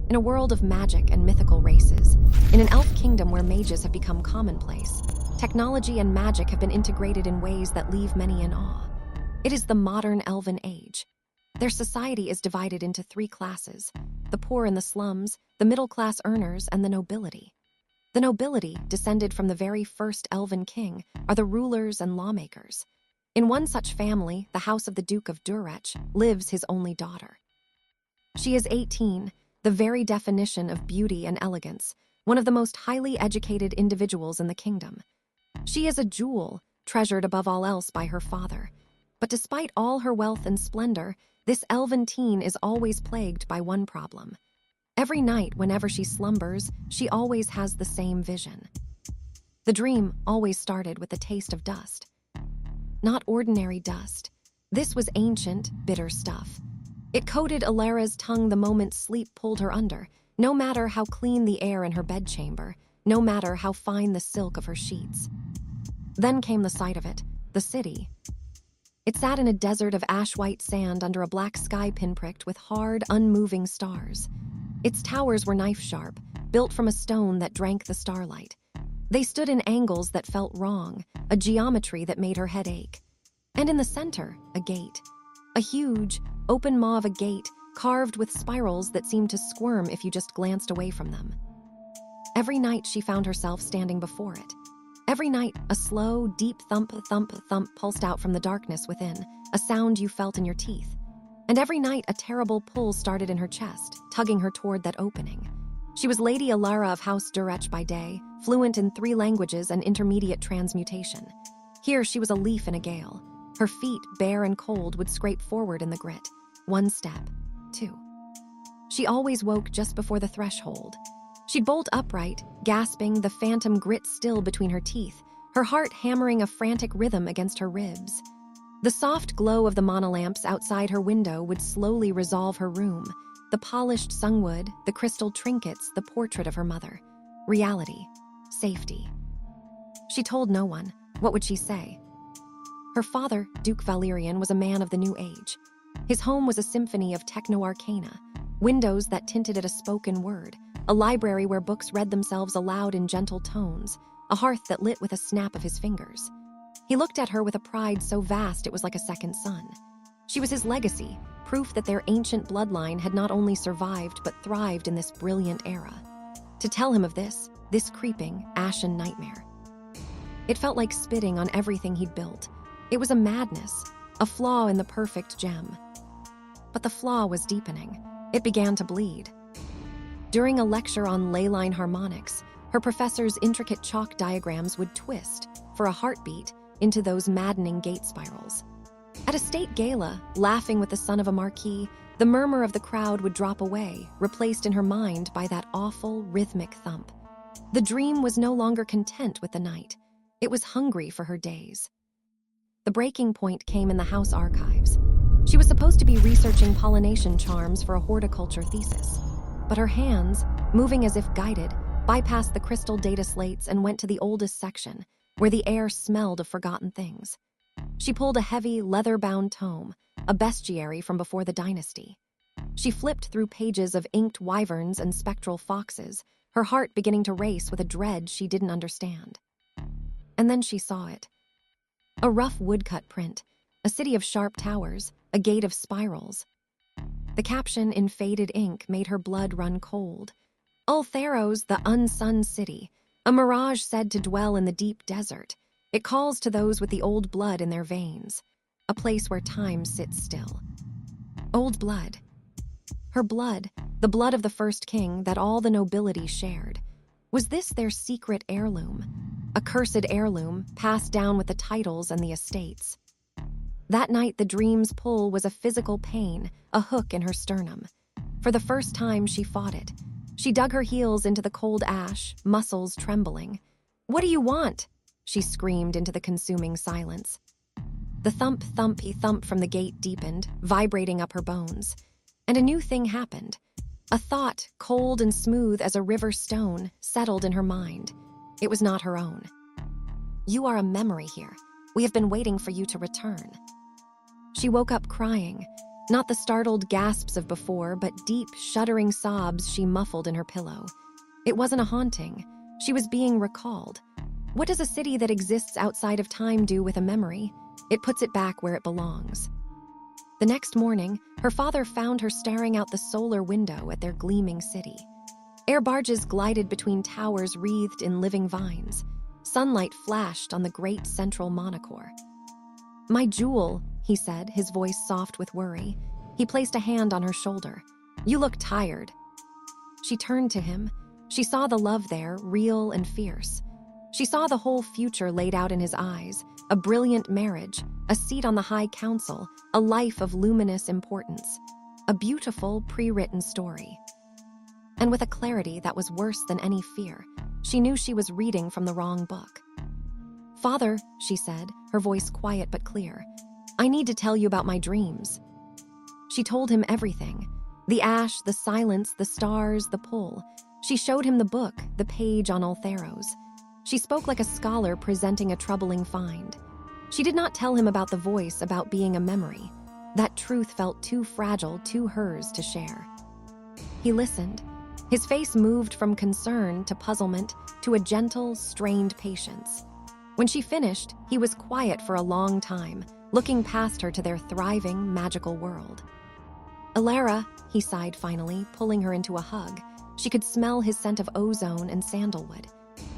In a world of magic and mythical races, in an elf kingdom where mages have become commonplace, technology and magic have been integrated in ways that leave many in awe. It is the modern elven age. Their society is divided into three classes: the poor in the slums, the middle-class earners, and the nobility. The nobility, descended from the very first elven king, are the rulers and lawmakers. In one such family, the house of the Duke of Durech, lives his only daughter. She is 18, the very definition of beauty and elegance, one of the most highly educated individuals in the kingdom. She is a jewel, treasured above all else by her father. But despite all her wealth and splendor, this elven teen is always plagued by one problem. Every night, whenever she slumbers, she always has the same vision. The dream always started with the taste of dust. Not ordinary dust. This was ancient, bitter stuff. It coated Elara's tongue the moment sleep pulled her under, no matter how clean the air in her bedchamber, no matter how fine the silk of her sheets. Then came the sight of it, the city. It sat in a desert of ash-white sand under a black sky pinpricked with hard, unmoving stars. Its towers were knife-sharp, built from a stone that drank the starlight. They stood in angles that felt wrong, a geometry that made her head ache. And in the center, a gate. A huge, open maw of a gate, carved with spirals that seemed to squirm if you just glanced away from them. Every night she found herself standing before it. Every night, a slow, deep thump, thump, thump pulsed out from the darkness within, a sound you felt in your teeth. And every night, a terrible pull started in her chest, tugging her toward that opening. She was Lady Elara of House Durech by day, fluent in 3 languages and intermediate transmutation. Here, she was a leaf in a gale. Her feet, bare and cold, would scrape forward in the grit. 1 step, 2. She always woke just before the threshold. She'd bolt upright, gasping, the phantom grit still between her teeth, her heart hammering a frantic rhythm against her ribs. The soft glow of the monolamps outside her window would slowly resolve her room. The polished sungwood, the crystal trinkets, the portrait of her mother. Reality. Safety. She told no one. What would she say? Her father, Duke Valerian, was a man of the new age. His home was a symphony of techno-arcana, windows that tinted at a spoken word, a library where books read themselves aloud in gentle tones, a hearth that lit with a snap of his fingers. He looked at her with a pride so vast it was like a second son. She was his legacy, proof that their ancient bloodline had not only survived but thrived in this brilliant era. To tell him of this creeping, ashen nightmare. It felt like spitting on everything he'd built. It was a madness, a flaw in the perfect gem. But the flaw was deepening. It began to bleed. During a lecture on ley line harmonics, her professor's intricate chalk diagrams would twist, for a heartbeat, into those maddening gate spirals. At a state gala, laughing with the son of a marquis, the murmur of the crowd would drop away, replaced in her mind by that awful, rhythmic thump. The dream was no longer content with the night. It was hungry for her days. The breaking point came in the house archives. She was supposed to be researching pollination charms for a horticulture thesis. But her hands, moving as if guided, bypassed the crystal data slates and went to the oldest section, where the air smelled of forgotten things. She pulled a heavy, leather-bound tome, a bestiary from before the dynasty. She flipped through pages of inked wyverns and spectral foxes, her heart beginning to race with a dread she didn't understand. And then she saw it. A rough woodcut print, a city of sharp towers, a gate of spirals. The caption in faded ink made her blood run cold. Ul'Tharos, the unsunned city, a mirage said to dwell in the deep desert. It calls to those with the old blood in their veins, a place where time sits still. Old blood. Her blood, the blood of the first king that all the nobility shared. Was this their secret heirloom? A cursed heirloom passed down with the titles and the estates. That night, the dream's pull was a physical pain, a hook in her sternum. For the first time, she fought it. She dug her heels into the cold ash, muscles trembling. "What do you want?" she screamed into the consuming silence. The thump-thumpy-thump from the gate deepened, vibrating up her bones. And a new thing happened. A thought, cold and smooth as a river stone, settled in her mind. It was not her own. "You are a memory here. We have been waiting for you to return." She woke up crying. Not the startled gasps of before, but deep, shuddering sobs she muffled in her pillow. It wasn't a haunting. She was being recalled. What does a city that exists outside of time do with a memory? It puts it back where it belongs. The next morning, her father found her staring out the solar window at their gleaming city. Air barges glided between towers wreathed in living vines. Sunlight flashed on the great central monocore. "My jewel," he said, his voice soft with worry. He placed a hand on her shoulder. "You look tired." She turned to him. She saw the love there, real and fierce. She saw the whole future laid out in his eyes, a brilliant marriage, a seat on the High Council, a life of luminous importance, a beautiful, pre-written story. And with a clarity that was worse than any fear, she knew she was reading from the wrong book. "Father," she said, her voice quiet but clear, "I need to tell you about my dreams." She told him everything. The ash, the silence, the stars, the pull. She showed him the book, the page on Ul'Tharos. She spoke like a scholar presenting a troubling find. She did not tell him about the voice, about being a memory. That truth felt too fragile, too hers to share. He listened. His face moved from concern to puzzlement to a gentle, strained patience. When she finished, he was quiet for a long time, looking past her to their thriving, magical world. "Elara," he sighed finally, pulling her into a hug. She could smell his scent of ozone and sandalwood.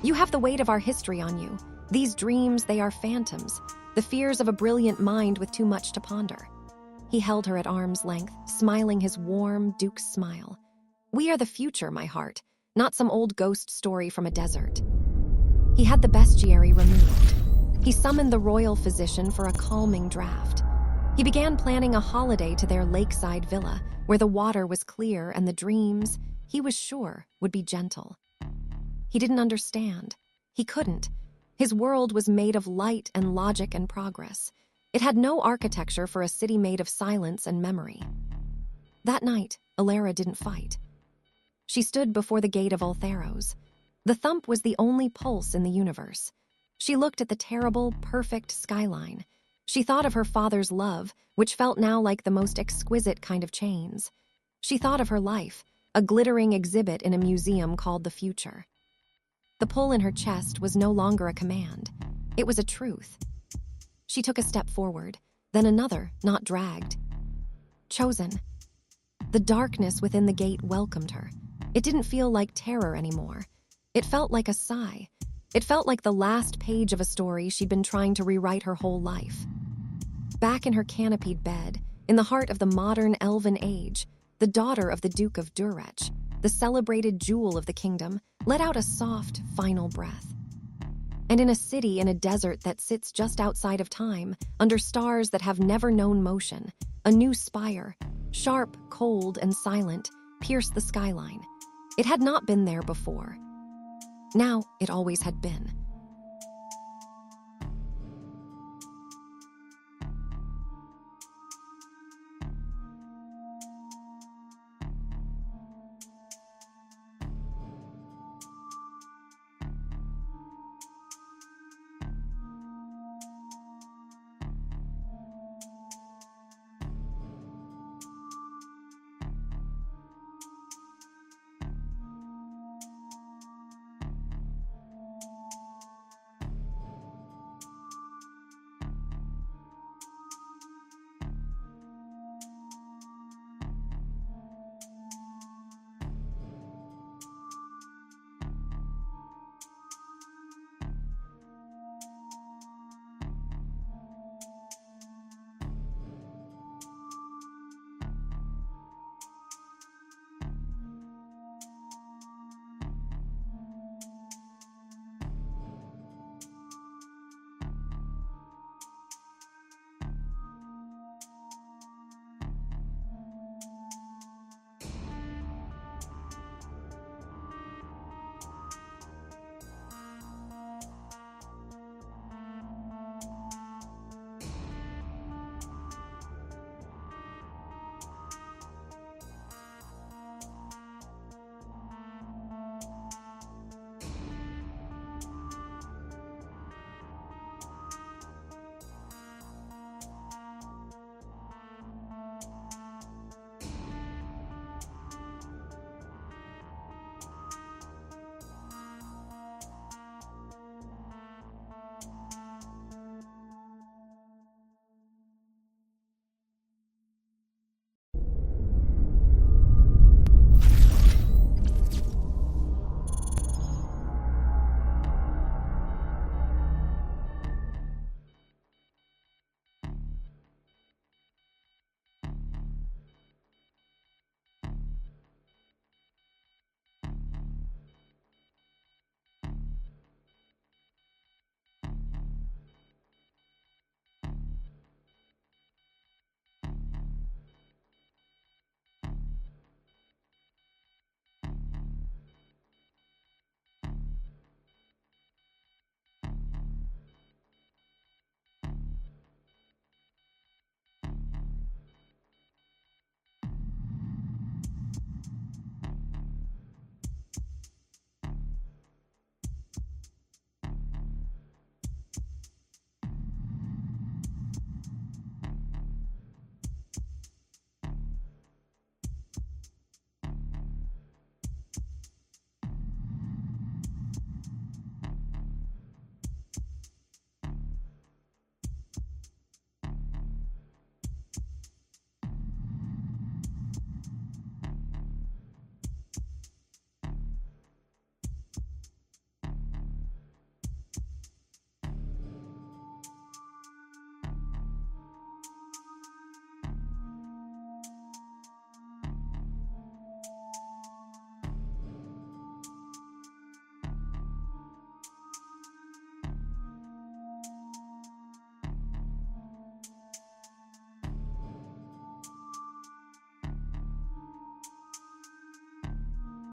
"You have the weight of our history on you. These dreams, they are phantoms, the fears of a brilliant mind with too much to ponder." He held her at arm's length, smiling his warm, Duke's smile. "We are the future, my heart, not some old ghost story from a desert." He had the bestiary removed. He summoned the royal physician for a calming draft. He began planning a holiday to their lakeside villa, where the water was clear and the dreams, he was sure, would be gentle. He didn't understand. He couldn't. His world was made of light and logic and progress. It had no architecture for a city made of silence and memory. That night, Elara didn't fight. She stood before the gate of Ul'Tharos. The thump was the only pulse in the universe. She looked at the terrible, perfect skyline. She thought of her father's love, which felt now like the most exquisite kind of chains. She thought of her life, a glittering exhibit in a museum called the future. The pull in her chest was no longer a command. It was a truth. She took a step forward, then another, not dragged. Chosen. The darkness within the gate welcomed her. It didn't feel like terror anymore. It felt like a sigh. It felt like the last page of a story she'd been trying to rewrite her whole life. Back in her canopied bed, in the heart of the modern elven age, the daughter of the Duke of Durech, the celebrated jewel of the kingdom, let out a soft, final breath. And in a city in a desert that sits just outside of time, under stars that have never known motion, a new spire, sharp, cold, and silent, pierced the skyline. It had not been there before. Now it always had been.